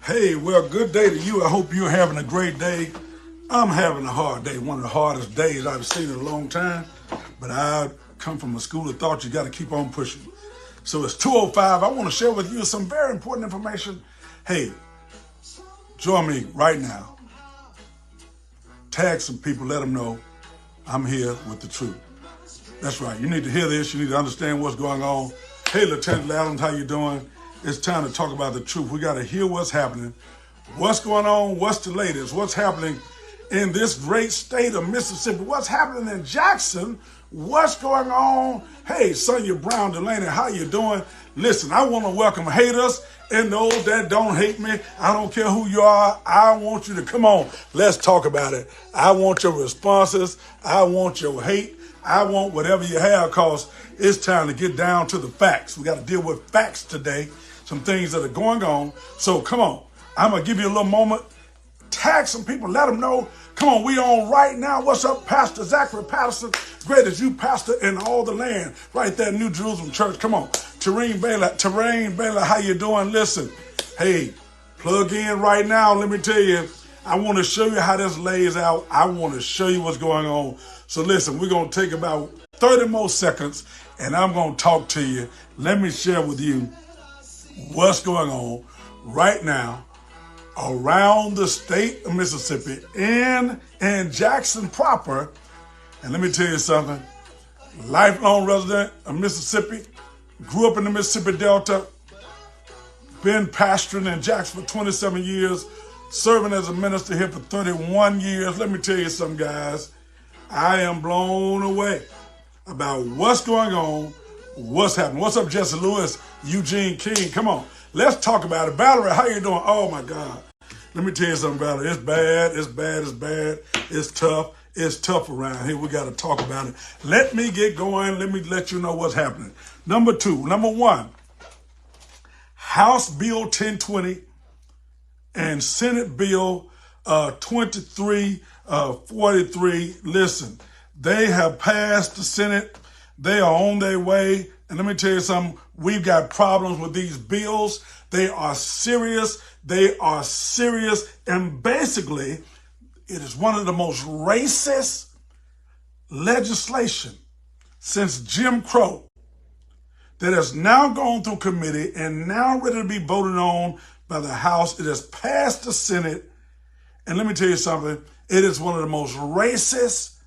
Hey, well, good day to you. I hope you're having a great day. I'm having a hard day, one of the hardest days I've seen in a long time. But I come from a school of thought you got to keep on pushing. So it's 2:05. I want to share with you some very important information. Hey, join me right now. Tag some people, let them know I'm here with the truth. That's right. You need to hear this. You need to understand what's going on. Hey, Lieutenant Adams, how you doing? It's time to talk about the truth. We got to hear what's happening. What's going on? What's the latest? What's happening in this great state of Mississippi? What's happening in Jackson? What's going on? Hey, Sonia Brown Delaney, how you doing? Listen, I want to welcome haters and those that don't hate me. I don't care who you are. I want you to come on. Let's talk about it. I want your responses. I want your hate. I want whatever you have, because it's time to get down to the facts. We got to deal with facts today, some things that are going on. So come on. I'm going to give you a little moment. Tag some people. Let them know. Come on, we on right now. What's up, Pastor Zachary Patterson? Great as you, pastor in all the land. Right there, New Jerusalem Church. Come on. Terrain Baylor, how you doing? Listen, hey, plug in right now. Let me tell you, I want to show you how this lays out. I want to show you what's going on. So listen, we're going to take about 30 more seconds, and I'm going to talk to you. Let me share with you what's going on right now around the state of Mississippi and Jackson proper. And let me tell you something. Lifelong resident of Mississippi, grew up in the Mississippi Delta, been pastoring in Jackson for 27 years, serving as a minister here for 31 years. Let me tell you something, guys. I am blown away about what's going on, what's happening. What's up, Jesse Lewis, Eugene King? Come on, let's talk about it. Valerie, how you doing? Oh, my God. Let me tell you something, Valerie. It's bad, it's bad, it's bad. It's tough. It's tough around here. We got to talk about it. Let me get going. Let me let you know what's happening. Number one, House Bill 1020 and Senate Bill 2343. Listen, they have passed the Senate. They are on their way. And let me tell you something. We've got problems with these bills. They are serious. They are serious. And basically, it is one of the most racist legislation since Jim Crow that has now gone through committee and now ready to be voted on by the House. It has passed the Senate. And let me tell you something. It is one of the most racist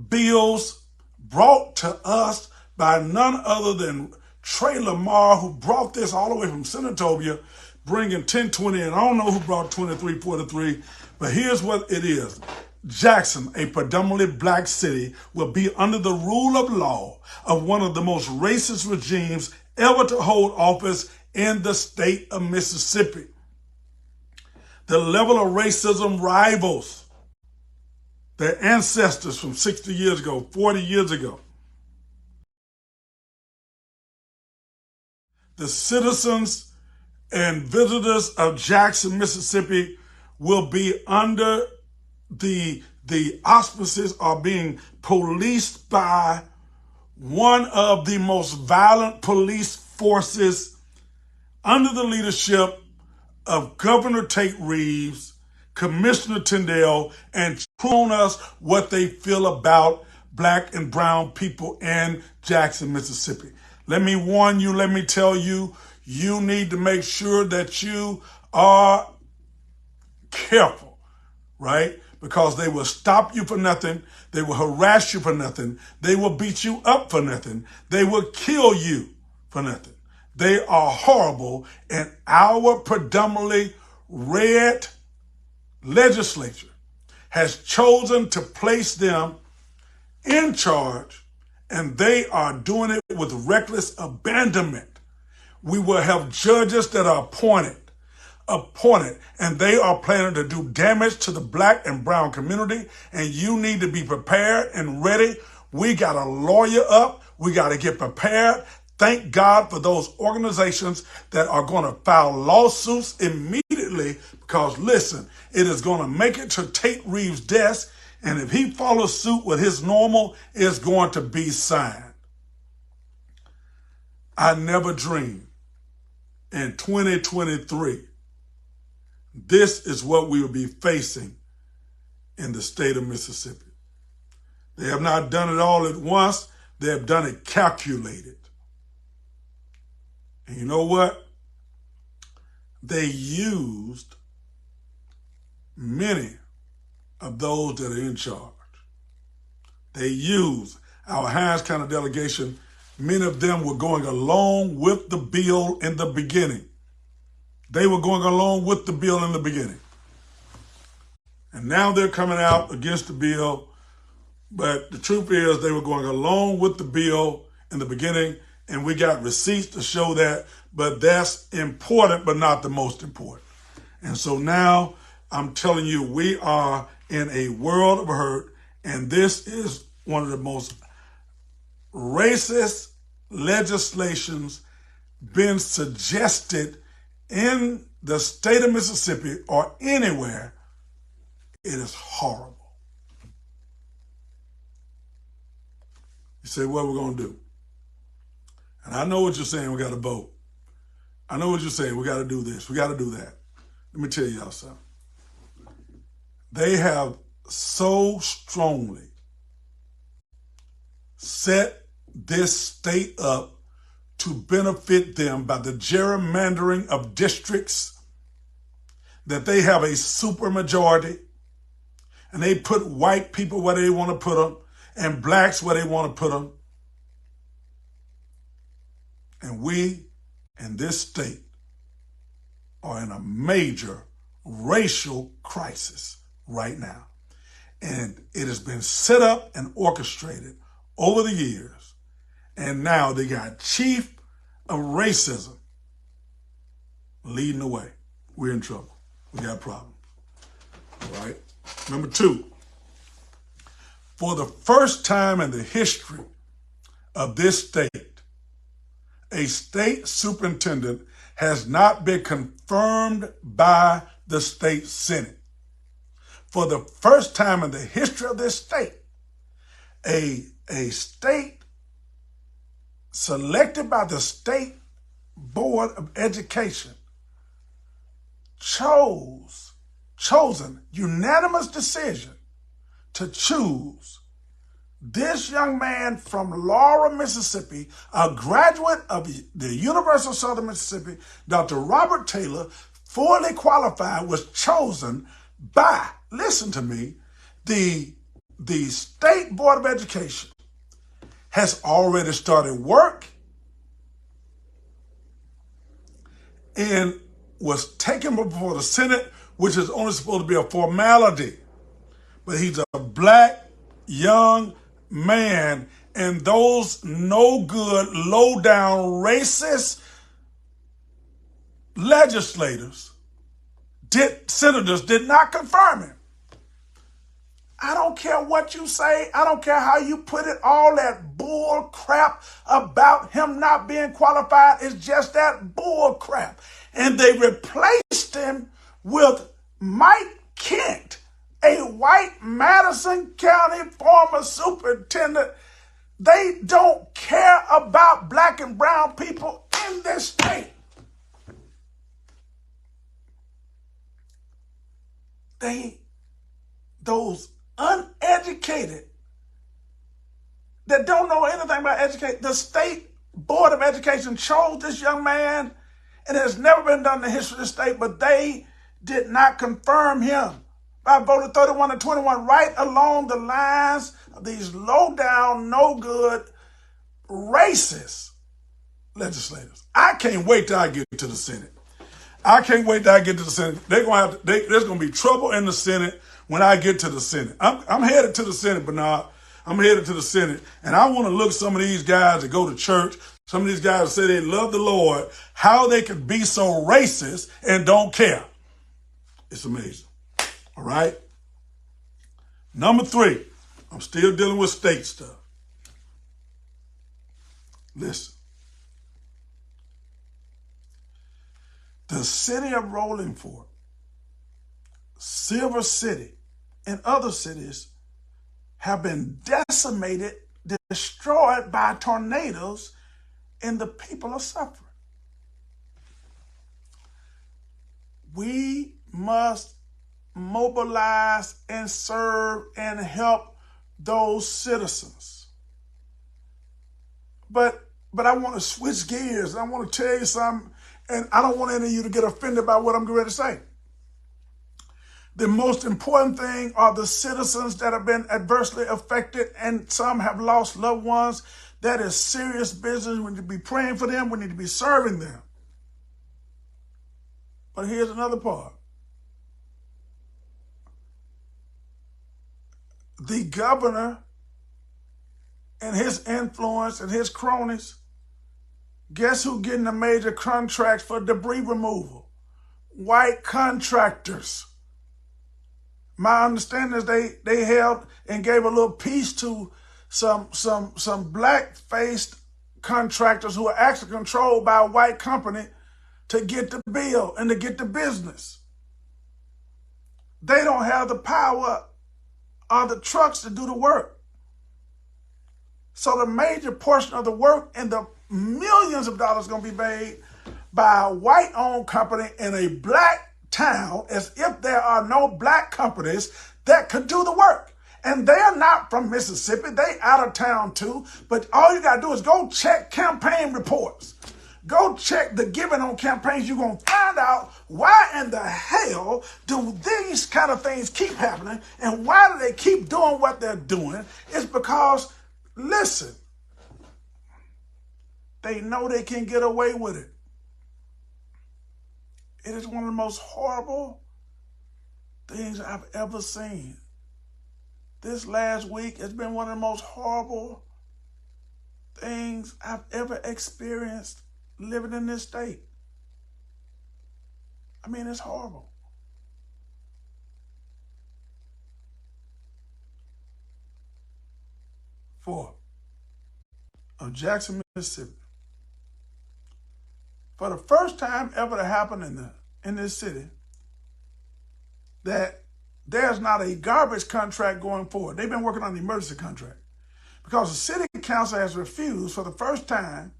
bills brought to us by none other than Trey Lamar, who brought this all the way from Senatobia, bringing 1020, and I don't know who brought 2343, but here's what it is. Jackson, a predominantly black city, will be under the rule of law of one of the most racist regimes ever to hold office in the state of Mississippi. The level of racism rivals their ancestors from 60 years ago, 40 years ago. The citizens and visitors of Jackson, Mississippi will be under the auspices are being policed by one of the most violent police forces under the leadership of Governor Tate Reeves, Commissioner Tyndale, and telling us what they feel about black and brown people in Jackson, Mississippi. Let me warn you, let me tell you, you need to make sure that you are careful, right? Because they will stop you for nothing. They will harass you for nothing. They will beat you up for nothing. They will kill you for nothing. They are horrible, and our predominantly red legislature has chosen to place them in charge, and they are doing it with reckless abandonment. We will have judges that are appointed, and they are planning to do damage to the black and brown community, and you need to be prepared and ready. We got a lawyer up. We got to get prepared. Thank God for those organizations that are going to file lawsuits immediately, because listen, it is going to make it to Tate Reeves' desk, and if he follows suit with his normal, it's going to be signed. I never dreamed in 2023 this is what we will be facing in the state of Mississippi. They have not done it all at once. They have done it calculated. And you know what? They used many of those that are in charge. They used our Hinds County delegation. Many of them were going along with the bill in the beginning. They were going along with the bill in the beginning. And now they're coming out against the bill. But the truth is they were going along with the bill in the beginning, and we got receipts to show that. But that's important, but not the most important. And so now I'm telling you, we are in a world of hurt, and this is one of the most racist legislations been suggested in the state of Mississippi or anywhere. It is horrible. You say, what are we going to do? And I know what you're saying, we got to vote. I know what you're saying, we got to do this, we got to do that. Let me tell y'all something. They have so strongly set this state up to benefit them by the gerrymandering of districts, that they have a supermajority, and they put white people where they want to put them, and blacks where they want to put them. And we in this state are in a major racial crisis right now. And it has been set up and orchestrated over the years. And now they got chief of racism leading the way. We're in trouble. We got problems. All right. Number two, for the first time in the history of this state, a state superintendent has not been confirmed by the state Senate. For the first time in the history of this state, a state selected by the State Board of Education chosen unanimous decision to choose this young man from Laura, Mississippi, a graduate of the University of Southern Mississippi, Dr. Robert Taylor, fully qualified, was chosen by, listen to me, the State Board of Education has already started work and was taken before the Senate, which is only supposed to be a formality. But he's a black, young man, and those no good, low down, racist senators did not confirm him. I don't care what you say. I don't care how you put it. All that bull crap about him not being qualified is just that bull crap. And they replaced him with Mike Kent, a white Madison County former superintendent. They don't care about black and brown people in this state. Those uneducated that don't know anything about education, the State Board of Education chose this young man, and it has never been done in the history of the state, but they did not confirm him by voting 31-21, right along the lines of these low-down, no-good, racist legislators. I can't wait till I get to the Senate. I can't wait till I get to the Senate. There's going to be trouble in the Senate when I get to the Senate. I'm headed to the Senate, Bernard. I'm headed to the Senate, and I want to look some of these guys that go to church, some of these guys that say they love the Lord, how they can be so racist and don't care. It's amazing. All right? Number 3, I'm still dealing with state stuff. Listen. The city of Rolling Fork, Silver City, and other cities have been decimated, destroyed by tornadoes, and the people are suffering. We must mobilize and serve and help those citizens. But I want to switch gears. I want to tell you something, and I don't want any of you to get offended by what I'm going to say. The most important thing are the citizens that have been adversely affected, and some have lost loved ones. That is serious business. We need to be praying for them. We need to be serving them. But here's another part. The governor and his influence and his cronies, guess who getting the major contracts for debris removal? White contractors. My understanding is they held and gave a little piece to some black-faced contractors who are actually controlled by a white company to get the bill and to get the business. They don't have the power or the trucks to do the work. So the major portion of the work and the millions of dollars going to be made by a white-owned company in a black town, as if there are no black companies that could do the work. And they're not from Mississippi. They out of town too. But all you got to do is go check campaign reports. Go check the giving on campaigns. You're going to find out why in the hell do these kind of things keep happening, and why do they keep doing what they're doing. It's because, listen, they know they can get away with it. It is one of the most horrible things I've ever seen. This last week has been one of the most horrible things I've ever experienced living in this state. I mean, it's horrible. Of Jackson, Mississippi. For the first time ever to happen in this city, that there's not a garbage contract going forward. They've been working on the emergency contract because the city council has refused for the first time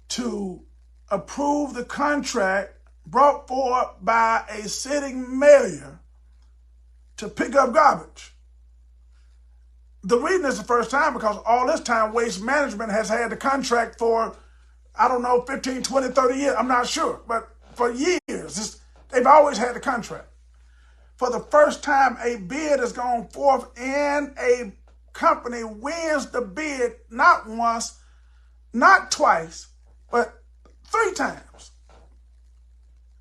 to approve the contract brought forward by a sitting mayor to pick up garbage. The reason it's the first time because all this time Waste Management has had the contract for, I don't know, 15, 20, 30 years. I'm not sure. But for years, they've always had the contract. For the first time, a bid has gone forth and a company wins the bid not once, not twice, but 3 times.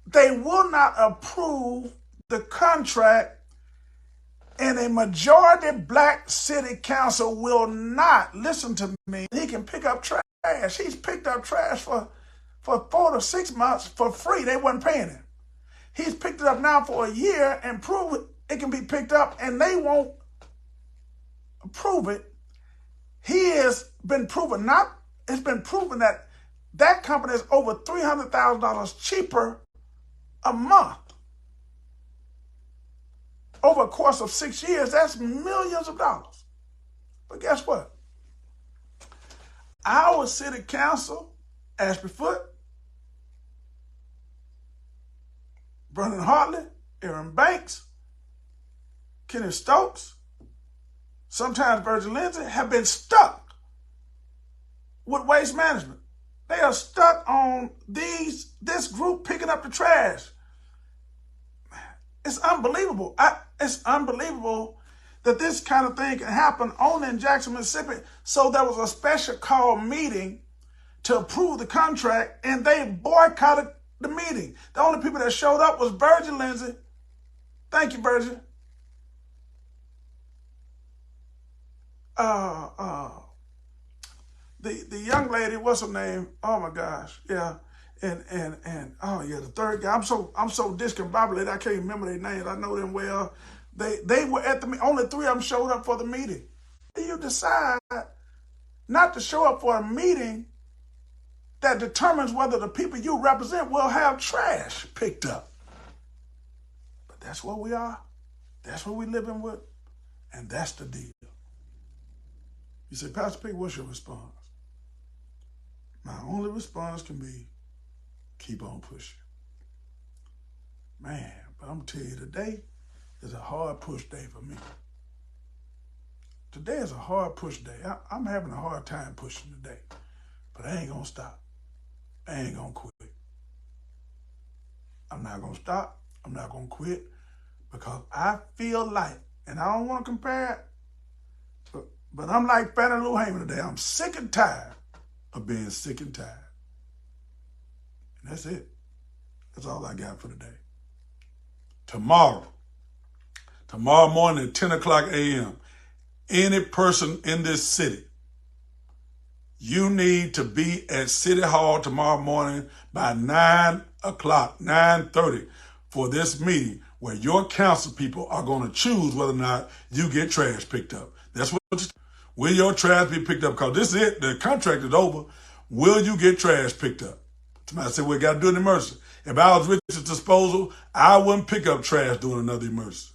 They will not approve the contract, and a majority black city council will not listen to me. He can pick up trash. He's picked up trash for 4 to 6 months for free. They wasn't paying him. He's picked it up now for a year and proved it can be picked up, and they won't approve it. He has been proven it's been proven that company is over $300,000 cheaper a month. Over a course of 6 years, that's millions of dollars. But guess what? Our city council, Ashby Foote, Vernon Hartley, Aaron Banks, Kenneth Stokes, sometimes Virgil Lindsay, have been stuck with Waste Management. They are stuck on this group picking up the trash. It's unbelievable. It's unbelievable that this kind of thing can happen only in Jackson, Mississippi. So there was a special call meeting to approve the contract, and they boycotted the meeting. The only people that showed up was Virgil Lindsay. Thank you, Virgil. The young lady, what's her name? Oh my gosh, yeah. And oh yeah, the third guy. I'm so discombobulated. I can't remember their names. I know them well. They were at the meeting. Only 3 of them showed up for the meeting. You decide not to show up for a meeting that determines whether the people you represent will have trash picked up. But that's what we are. That's what we're living with. And that's the deal. You say, Pastor Pickett, what's your response? My only response can be, keep on pushing. Man, But I'm going to tell you, today is a hard push day for me. Today is a hard push day. I'm having a hard time pushing today. But I ain't going to stop. I ain't going to quit. I'm not going to stop. I'm not going to quit. Because I feel like, and I don't want to compare it, but I'm like Fannie Lou Hamer today. I'm sick and tired of being sick and tired. And that's it. That's all I got for today. Tomorrow morning at 10 o'clock a.m., any person in this city, you need to be at City Hall tomorrow morning by 9 o'clock, 9:30 for this meeting where your council people are going to choose whether or not you get trash picked up. That's what will your trash be picked up? Because this is it. The contract is over. Will you get trash picked up? Somebody said, we got to do an emergency. If I was Richard's disposal, I wouldn't pick up trash during another emergency.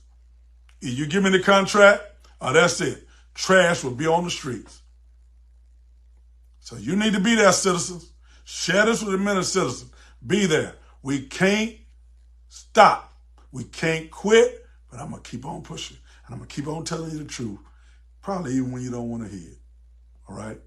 If you give me the contract, that's it. Trash will be on the streets. So you need to be there, citizens. Share this with the many citizens. Be there. We can't stop. We can't quit, but I'm going to keep on pushing. And I'm going to keep on telling you the truth, probably even when you don't want to hear it. All right?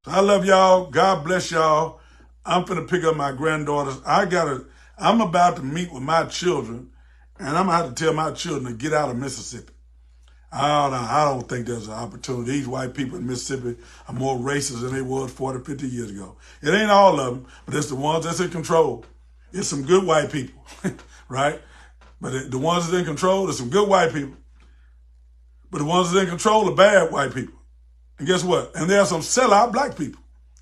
So I love y'all. God bless y'all. I'm finna pick up my granddaughters. I'm about to meet with my children, and I'm going to have to tell my children to get out of Mississippi. I don't think there's an opportunity. These white people in Mississippi are more racist than they was 40, 50 years ago. It ain't all of them, but it's the ones that's in control. It's some good white people, right? But the ones that's in control, there's some good white people. But the ones that's in control are bad white people. And guess what? And there are some sellout black people.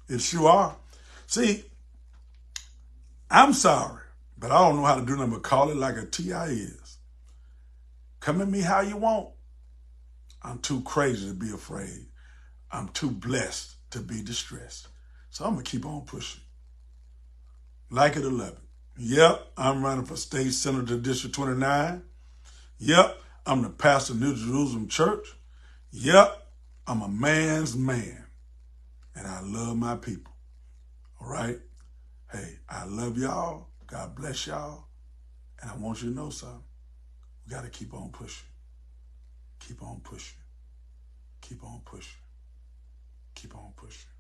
It sure are. See, I'm sorry, but I don't know how to do nothing but call it like a T.I. is. Come at me how you want. I'm too crazy to be afraid. I'm too blessed to be distressed. So I'm going to keep on pushing. Like it or love it. Yep, I'm running for state senator District 29. Yep, I'm the pastor of New Jerusalem Church. Yep, I'm a man's man. And I love my people. All right? Hey, I love y'all. God bless y'all. And I want you to know something. We got to keep on pushing. Keep on pushing. Keep on pushing. Keep on pushing.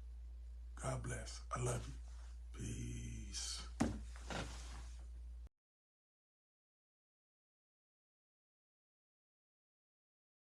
God bless. I love you.